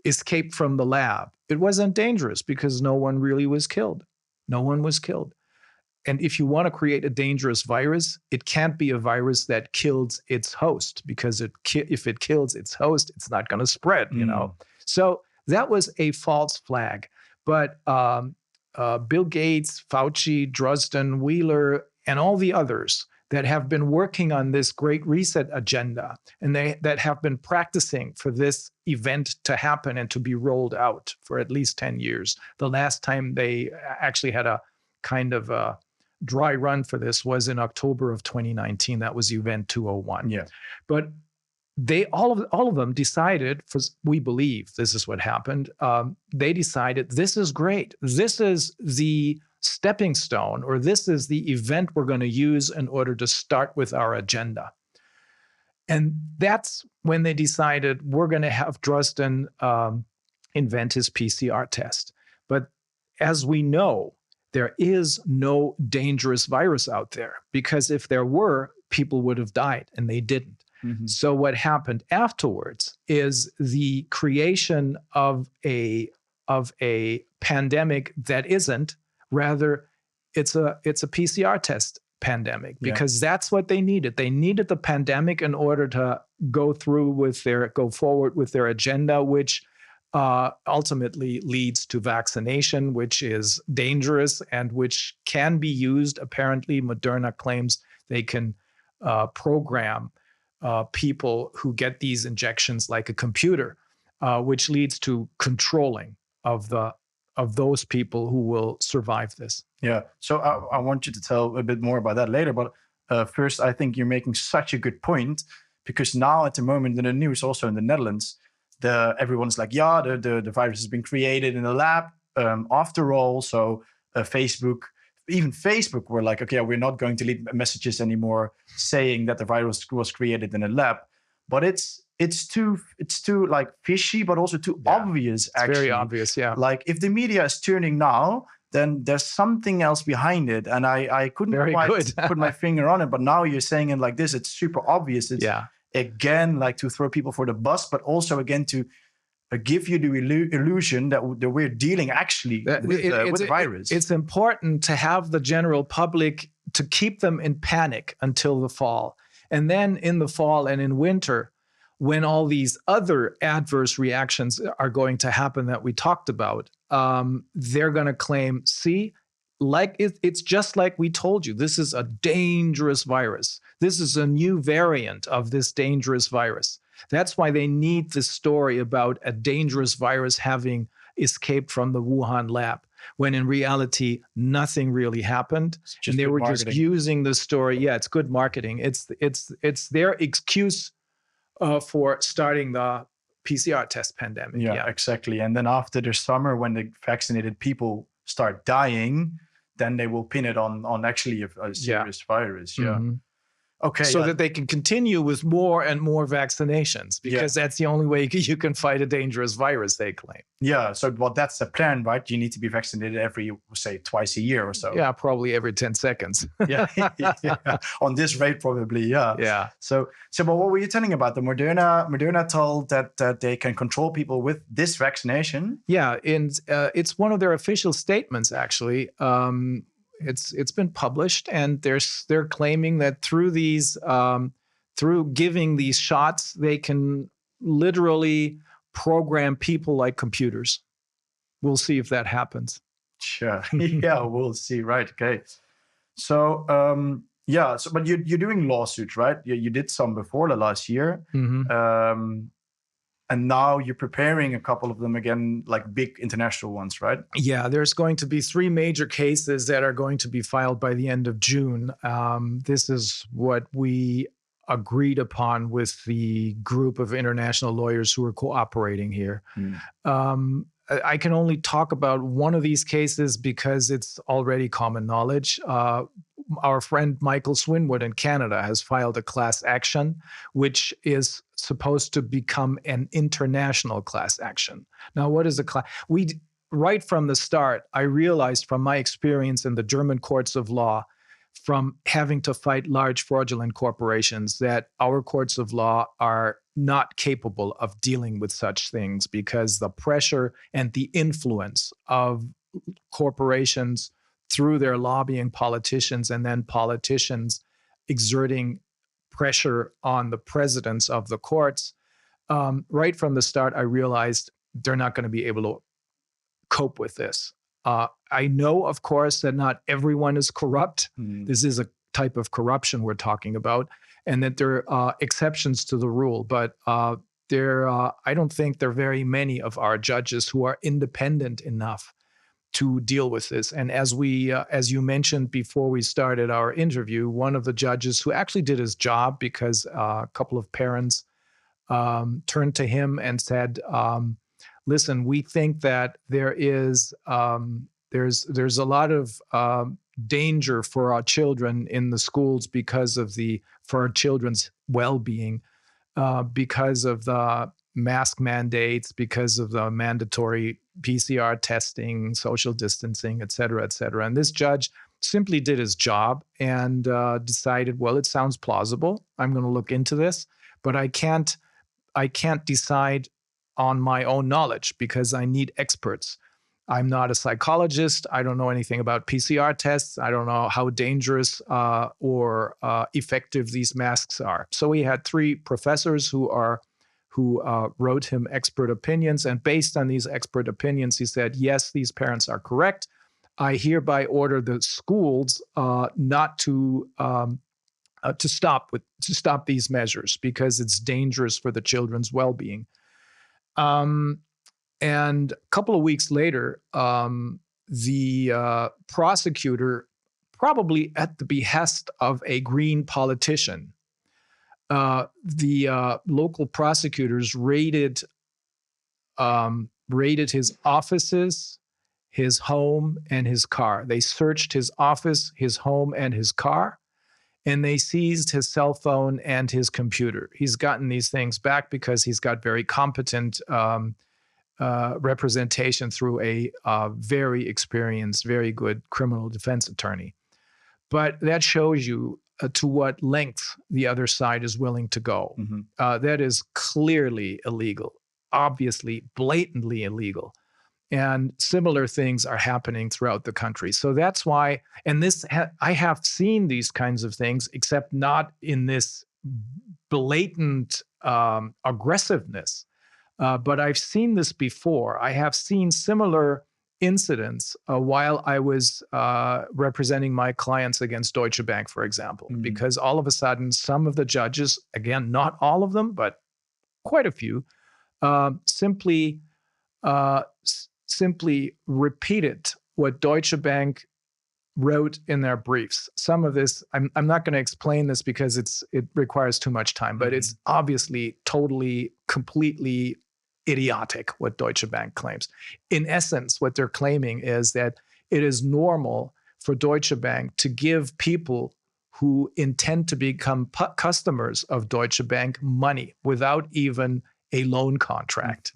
escaped from the lab, it wasn't dangerous because no one really was killed. No one was killed. And if you want to create a dangerous virus, it can't be a virus that kills its host, because if it kills its host, it's not going to spread, you know. So that was a false flag. But Bill Gates, Fauci, Drosten, Wheeler, and all the others that have been working on this Great Reset agenda, and that have been practicing for this event to happen and to be rolled out for at least 10 years. The last time they actually had a kind of a dry run for this was in October of 2019. That was Event 201. Yeah. But they all of them decided, we believe this is what happened. They decided this is great. This is the stepping stone, or this is the event we're going to use in order to start with our agenda. And that's when they decided we're going to have Drosten invent his PCR test. But as we know, there is no dangerous virus out there, because if there were, people would have died, and they didn't. Mm-hmm. So what happened afterwards is the creation of a pandemic that isn't. Rather, it's a PCR test pandemic, because that's what they needed. They needed the pandemic in order to go forward with their agenda, which ultimately leads to vaccination, which is dangerous and which can be used. Apparently, Moderna claims they can program people who get these injections like a computer, which leads to controlling of those people who will survive this.
Yeah. So I want you to tell a bit more about that later. But first, I think you're making such a good point, because now at the moment in the news, also in the Netherlands, everyone's like, the virus has been created in a lab. After all, so even Facebook were like, okay, we're not going to leave messages anymore saying that the virus was created in a lab. But it's too like fishy, but also too obvious. Actually,
very obvious. Yeah.
Like if the media is turning now, then there's something else behind it, and I couldn't quite put my finger on it. But now you're saying it like this; it's super obvious. It's again like to throw people for the bus, but also again to give you the illusion that we're dealing actually with the virus.
It's important to have the general public, to keep them in panic until the fall, and then in the fall and in winter, when all these other adverse reactions are going to happen that we talked about, they're going to claim, see, like it's just like we told you, this is a dangerous virus. This is a new variant of this dangerous virus. That's why they need this story about a dangerous virus having escaped from the Wuhan lab, when in reality, nothing really happened. And they were just using the story. Yeah, it's good marketing. It's their excuse for starting the PCR test pandemic.
Yeah, exactly. And then after the summer, when the vaccinated people start dying, then they will pin it on actually a serious virus. Yeah. Mm-hmm. Okay.
So that they can continue with more and more vaccinations, because that's the only way you can fight a dangerous virus, they claim.
Yeah. So that's the plan, right? You need to be vaccinated every, say, twice a year or so.
Yeah, probably every 10 seconds.
Yeah. On this rate, probably. Yeah.
Yeah.
So but what were you telling about? The Moderna told that they can control people with this vaccination.
Yeah. And it's one of their official statements, actually. It's been published, and they're claiming that through giving these shots, they can literally program people like computers. We'll see if that happens.
Sure. Yeah, we'll see. Right. Okay. So but you're doing lawsuits, right? You did some before the last year. Mm-hmm. And now you're preparing a couple of them again, like big international ones, right?
Yeah, there's going to be 3 major cases that are going to be filed by the end of June. This is what we agreed upon with the group of international lawyers who are cooperating here. I can only talk about one of these cases because it's already common knowledge. Our friend Michael Swinwood in Canada has filed a class action, which is supposed to become an international class action. Now, what is a class? Right from the start, I realized from my experience in the German courts of law, from having to fight large fraudulent corporations, that our courts of law are not capable of dealing with such things, because the pressure and the influence of corporations through their lobbying politicians, and then politicians exerting pressure on the presidents of the courts. Right from the start, I realized they're not going to be able to cope with this. I know, of course, that not everyone is corrupt. This is a type of corruption we're talking about, and that there are exceptions to the rule. But I don't think there are very many of our judges who are independent enough to deal with this. And as you mentioned before we started our interview, one of the judges who actually did his job, because a couple of parents turned to him and said, listen, we think that there's a lot of danger for our children in the schools for our children's well-being, because of the mask mandates, because of the mandatory PCR testing, social distancing, et cetera, et cetera. And this judge simply did his job and decided, well, it sounds plausible. I'm going to look into this, but I can't decide on my own knowledge, because I need experts. I'm not a psychologist. I don't know anything about PCR tests. I don't know how dangerous or effective these masks are. So we had 3 professors who wrote him expert opinions. And based on these expert opinions, he said, yes, these parents are correct. I hereby order the schools not to stop these measures, because it's dangerous for the children's well-being. And a couple of weeks later, the prosecutor, probably at the behest of a Green politician, the local prosecutors raided his offices, his home, and his car. They searched his office, his home, and his car, and they seized his cell phone and his computer. He's gotten these things back because he's got very competent representation through a very experienced, very good criminal defense attorney. But that shows you to what length the other side is willing to go. Mm-hmm. That is clearly illegal, obviously, blatantly illegal. And similar things are happening throughout the country. So that's why, and I have seen these kinds of things, except not in this blatant aggressiveness. But I've seen this before. I have seen similar incidents while I was representing my clients against Deutsche Bank, for example, because all of a sudden, some of the judges, again, not all of them, but quite a few, simply repeated what Deutsche Bank wrote in their briefs. Some of this, I'm not going to explain this because it requires too much time, but it's obviously totally, completely idiotic what Deutsche Bank claims. In essence, what they're claiming is that it is normal for Deutsche Bank to give people who intend to become customers of Deutsche Bank money without even a loan contract,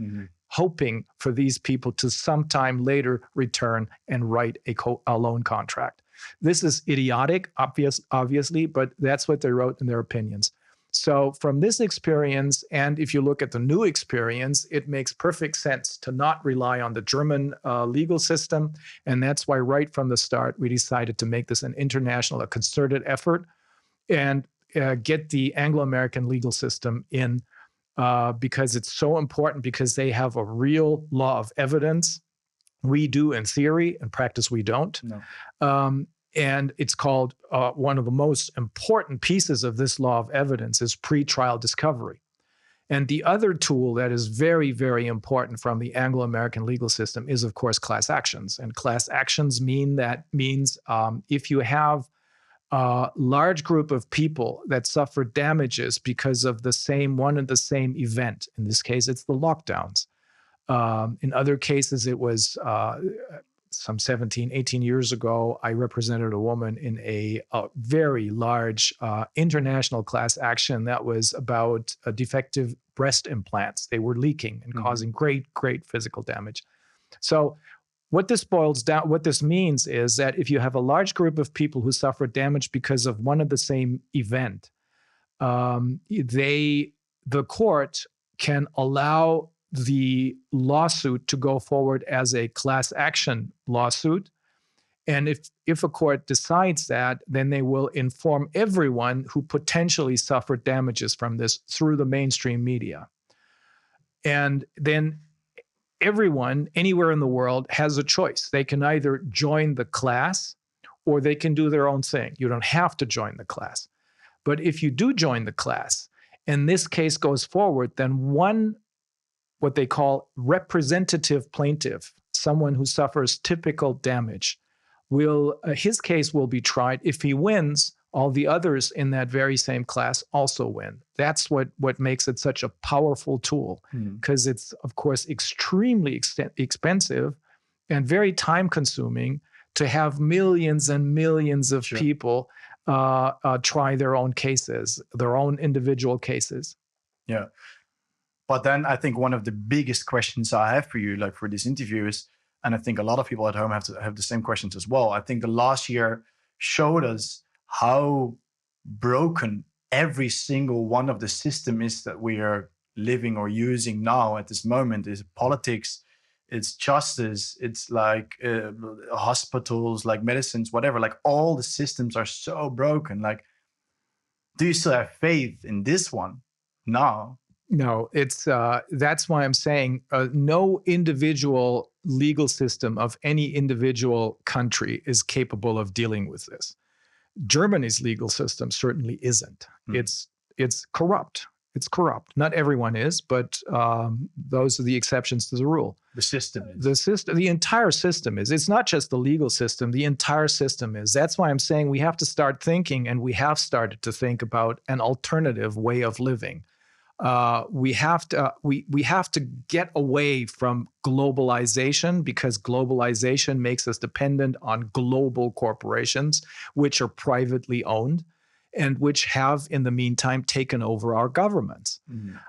hoping for these people to sometime later return and write a loan contract. This is idiotic, obviously, but that's what they wrote in their opinions. So from this experience, and if you look at the new experience, it makes perfect sense to not rely on the German legal system. And that's why right from the start, we decided to make this an international, a concerted effort, and get the Anglo-American legal system in because it's so important, because they have a real law of evidence. We do in theory, in practice we don't. No. And it's called, one of the most important pieces of this law of evidence is pretrial discovery. And the other tool that is very, very important from the Anglo-American legal system is, of course, class actions. And class actions means if you have a large group of people that suffer damages because of one and the same event. In this case, it's the lockdowns. In other cases, it was some 17, 18 years ago, I represented a woman in a very large international class action that was about defective breast implants. They were leaking and causing great, great physical damage. So what this means is that if you have a large group of people who suffer damage because of one and the same event, the court can allow the lawsuit to go forward as a class action lawsuit. And if a court decides that, then they will inform everyone who potentially suffered damages from this through the mainstream media. And then everyone anywhere in the world has a choice. They can either join the class or they can do their own thing. You don't have to join the class. But if you do join the class and this case goes forward, then what they call representative plaintiff, someone who suffers typical damage, his case will be tried. If he wins, all the others in that very same class also win. That's what makes it such a powerful tool, because it's, of course, extremely expensive and very time-consuming to have millions and millions of people try their own cases, their own individual cases.
Yeah. But then I think one of the biggest questions I have for you, like for this interview, is, and I think a lot of people at home have to have the same questions as well. I think the last year showed us how broken every single one of the system is that we are living or using now at this moment. Is politics, it's justice, it's like hospitals, like medicines, whatever. Like all the systems are so broken. Like, do you still have faith in this one now?
No, it's that's why I'm saying no individual legal system of any individual country is capable of dealing with this. Germany's legal system certainly isn't. It's corrupt. It's corrupt. Not everyone is, but those are the exceptions to the rule.
The system is.
The entire system is. It's not just the legal system. The entire system is. That's why I'm saying we have to start thinking, and we have started to think about an alternative way of living. We have to get away from globalization, because globalization makes us dependent on global corporations, which are privately owned and which have, in the meantime, taken over our governments.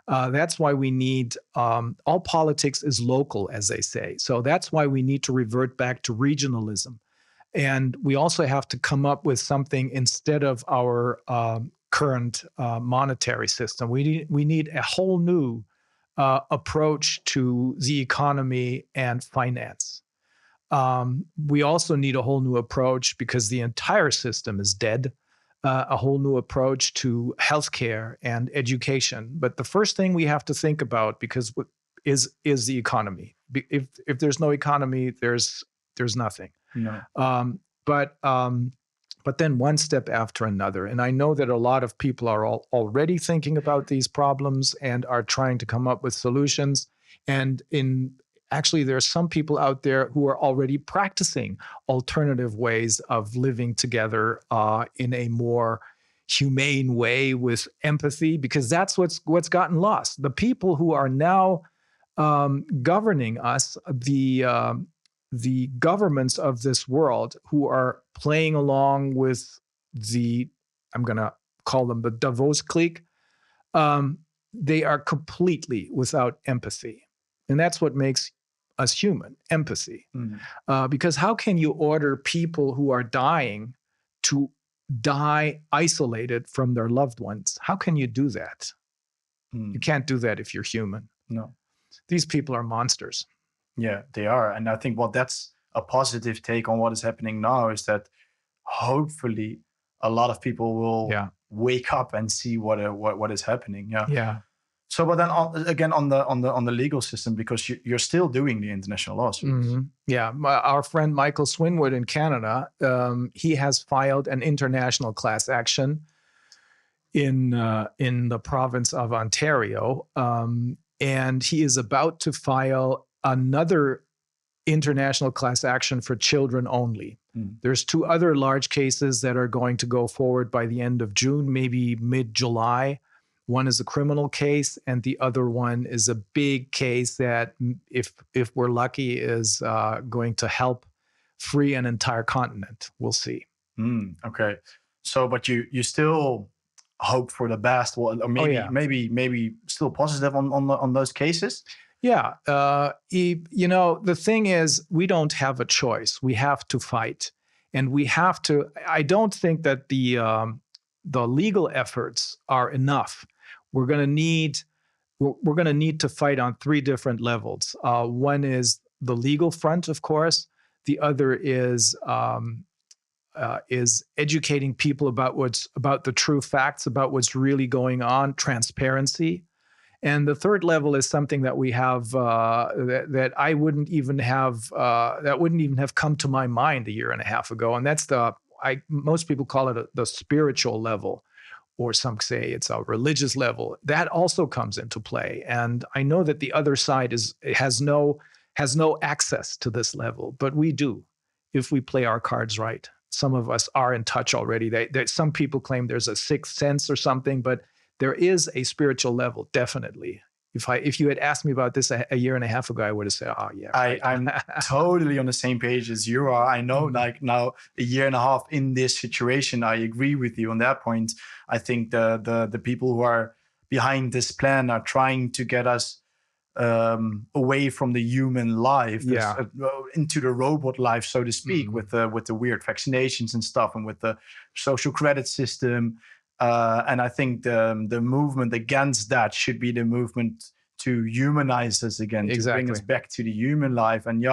That's why we need, all politics is local, as they say. So that's why we need to revert back to regionalism. And we also have to come up with something instead of our current monetary system. We need a whole new approach to the economy and finance. We also need a whole new approach because the entire system is dead. a whole new approach to healthcare and education. But the first thing we have to think about, because is the economy. If there's no economy, there's nothing.
No.
But then one step after another. And I know that a lot of people are already thinking about these problems and are trying to come up with solutions. And actually, there are some people out there who are already practicing alternative ways of living together in a more humane way with empathy, because that's what's gotten lost. The people who are now governing us, the governments of this world who are playing along with I'm going to call them the Davos clique, they are completely without empathy. And that's what makes us human, empathy. Because how can you order people who are dying to die isolated from their loved ones? How can you do that? You can't do that if you're human.
No.
These people are monsters.
Yeah, they are. And I think that's a positive take on what is happening now is that hopefully a lot of people will wake up and see what is happening.
Yeah.
So, but then on the legal system, because you're still doing the international lawsuits.
Mm-hmm. Yeah, our friend Michael Swinwood in Canada, he has filed an international class action in the province of Ontario, and he is about to file another international class action for children only. There's 2 other large cases that are going to go forward by the end of June, maybe mid-July. One is a criminal case, and the other one is a big case that, if we're lucky, is going to help free an entire continent. We'll see.
Okay. So, but you still hope for the best, or maybe still positive on those cases?
Yeah. The thing is, we don't have a choice. We have to fight, and we have to. I don't think that the legal efforts are enough. We're going to need to fight on 3 different levels. One is the legal front, of course. The other is educating people about the true facts, about what's really going on, transparency. And the third level is something that we have that I wouldn't even have come to my mind a year and a half ago, and that's most people call it the spiritual level, or some say it's a religious level. That also comes into play, and I know that the other side has no access to this level, but we do if we play our cards right. Some of us are in touch already. Some people claim there's a 6th sense or something, but there is a spiritual level, definitely. If you had asked me about this a year and a half ago, I would have said, "Oh yeah." Right.
I'm totally on the same page as you are. I know, like now, a year and a half in this situation, I agree with you on that point. I think the people who are behind this plan are trying to get us away from the human life, into the robot life, so to speak, with the weird vaccinations and stuff, and with the social credit system. And I think the movement against that should be the movement to humanize us again, to bring us back to the human life, and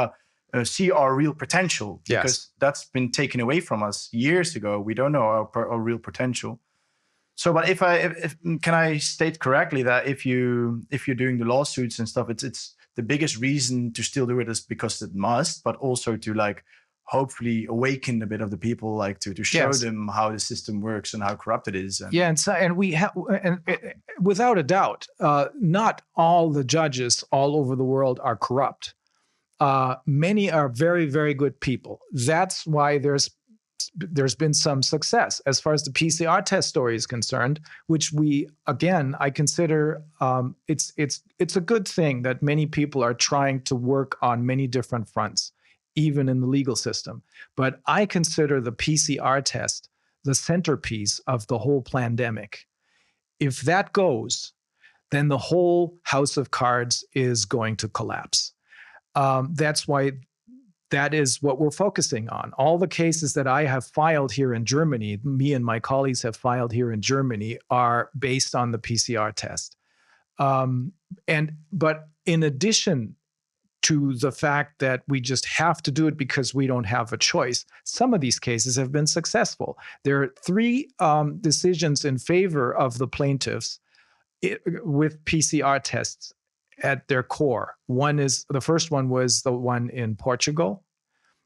see our real potential, because that's been taken away from us years ago. We don't know our real potential. So, but if can I state correctly that if you're doing the lawsuits and stuff, it's the biggest reason to still do it is because it must, but also to hopefully awaken a bit of the people, to show them how the system works and how corrupt it is.
And we have, and without a doubt, not all the judges all over the world are corrupt. Many are very, very good people. That's why there's been some success as far as the PCR test story is concerned, which I consider it's a good thing that many people are trying to work on many different fronts, even in the legal system. But I consider the PCR test the centerpiece of the whole pandemic. If that goes, then the whole house of cards is going to collapse. That's why that is what we're focusing on. All the cases that I have filed here in Germany, me and my colleagues have filed here in Germany, are based on the PCR test. But in addition to the fact that we just have to do it because we don't have a choice. Some of these cases have been successful. There are 3 decisions in favor of the plaintiffs with PCR tests at their core. The first one was the one in Portugal.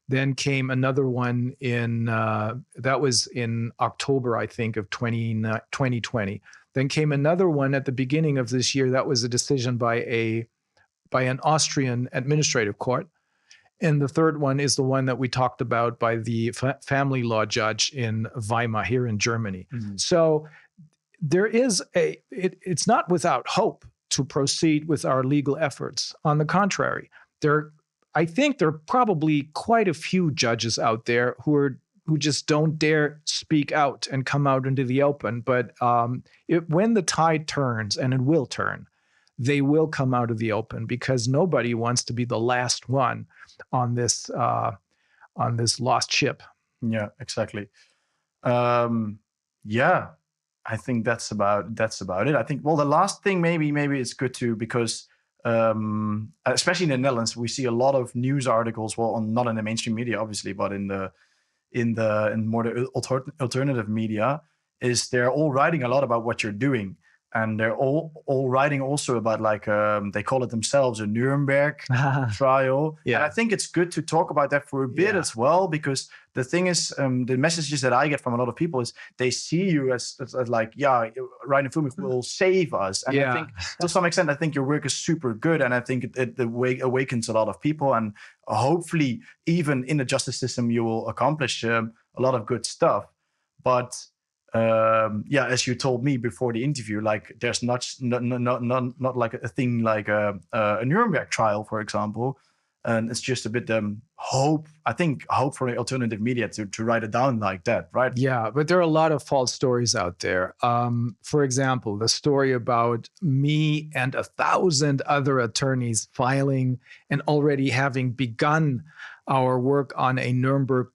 Then came another one that was in October, I think, of 2020. Then came another one at the beginning of this year. That was a decision by an Austrian administrative court. And the third one is the one that we talked about by the family law judge in Weimar here in Germany. Mm-hmm. So there is it's not without hope to proceed with our legal efforts. On the contrary, I think there are probably quite a few judges out there who just don't dare speak out and come out into the open. But when the tide turns, and it will turn, they will come out of the open, because nobody wants to be the last one on this lost ship.
Yeah, exactly. Yeah, I think that's about it. I think, well, the last thing maybe it's good to, because especially in the Netherlands, we see a lot of news articles. Well, not in the mainstream media, obviously, but in more the alternative media, is they're all writing a lot about what you're doing. And they're all writing also about, like, they call it themselves a Nuremberg trial. Yeah. And I think it's good to talk about that for a bit as well, because the thing is, the messages that I get from a lot of people is they see you as like, yeah, Reiner Fuellmich will save us. And I think to some extent, I think your work is super good. And I think it awakens a lot of people. And hopefully, even in the justice system, you will accomplish a lot of good stuff. But as you told me before the interview, like, there's not like a thing like a Nuremberg trial, for example, and it's just a bit hope for the alternative media to write it down like that, right?
Yeah, but there are a lot of false stories out there. For example, the story about me and 1,000 other attorneys filing and already having begun our work on a Nuremberg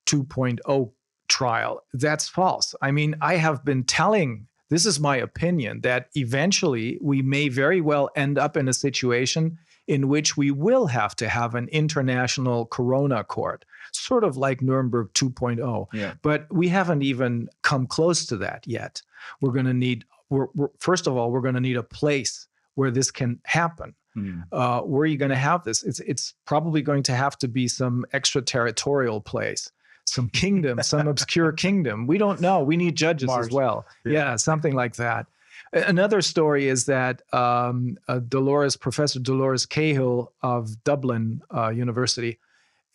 2.0 trial. That's false. I mean, I have been telling, this is my opinion, that eventually we may very well end up in a situation in which we will have to have an international corona court, sort of like Nuremberg 2.0. Yeah. But we haven't even come close to that yet. We're going to need, first of all, we're going to need a place where this can happen. Where are you going to have this? It's probably going to have to be some extraterritorial place. Some kingdom, some obscure kingdom. We don't know. We need judges as well. Yeah, something like that. Another story is that Professor Dolores Cahill of Dublin University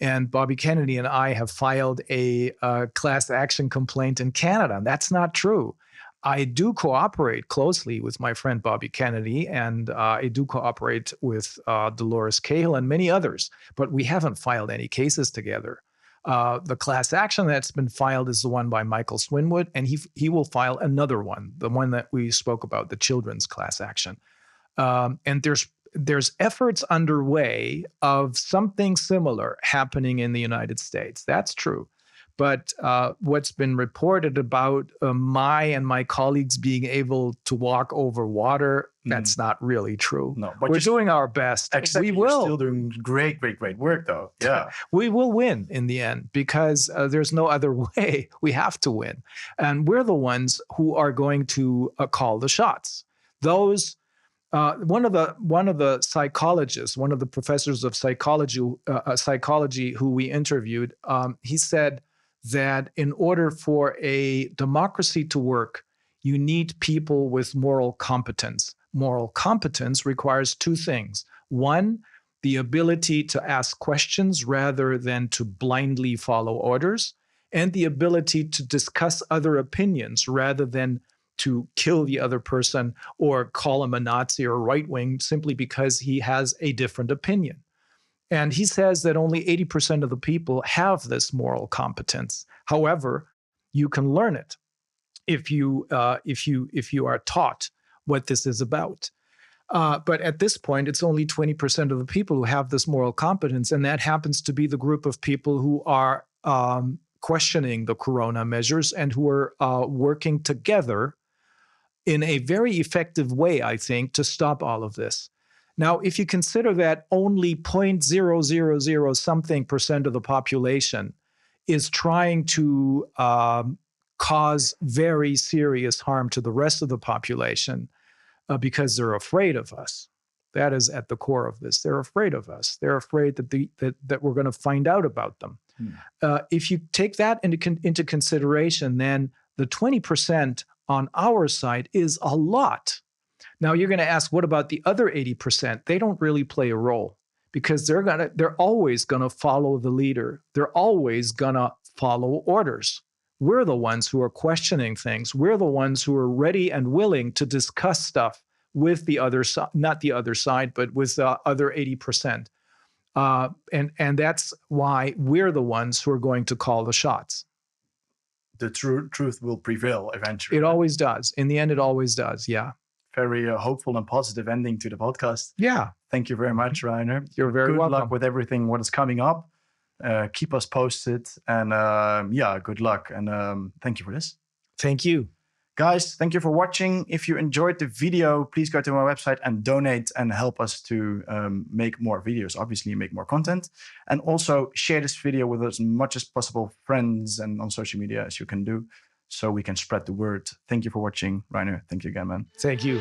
and Bobby Kennedy and I have filed a class action complaint in Canada. That's not true. I do cooperate closely with my friend Bobby Kennedy, and I do cooperate with Dolores Cahill and many others, but we haven't filed any cases together. The class action that's been filed is the one by Michael Swinwood, and he will file another one, the one that we spoke about, the children's class action. And there's efforts underway of something similar happening in the United States. That's true. But what's been reported about my colleagues being able to walk over water, that's not really true. No, but we're doing our best.
Exactly, we will. You're still doing great work, though. Yeah,
we will win in the end, because there's no other way. We have to win, and we're the ones who are going to call the shots. Those. One of the psychologists, one of the professors of psychology who we interviewed, he said that in order for a democracy to work, you need people with moral competence. Moral competence requires 2 things. One, the ability to ask questions rather than to blindly follow orders, and the ability to discuss other opinions rather than to kill the other person or call him a Nazi or right-wing simply because he has a different opinion. And he says that only 80% of the people have this moral competence. However, you can learn it if you are taught what this is about. But at this point, it's only 20% of the people who have this moral competence, and that happens to be the group of people who are questioning the corona measures and who are working together in a very effective way, I think, to stop all of this. Now, if you consider that only 0.000 something percent of the population is trying to cause very serious harm to the rest of the population because they're afraid of us. That is at the core of this. They're afraid of us. They're afraid that we're going to find out about them. If you take that into consideration, then the 20% on our side is a lot. Now you're going to ask, what about the other 80%? They don't really play a role because they're always going to follow the leader. They're always going to follow orders. We're the ones who are questioning things. We're the ones who are ready and willing to discuss stuff with the other side, not the other side, but with the other 80%. And that's why we're the ones who are going to call the shots.
The truth will prevail eventually.
It always does. In the end, it always does. Yeah.
Very hopeful and positive ending to the podcast.
Yeah.
Thank you very much, Reiner.
You're very welcome.
Good luck with everything what is coming up. Keep us posted. And good luck. And thank you for this.
Thank you.
Guys, thank you for watching. If you enjoyed the video, please go to my website and donate and help us to make more videos, obviously make more content. And also share this video with as much as possible friends and on social media as you can do so we can spread the word. Thank you for watching, Reiner. Thank you again, man.
Thank you.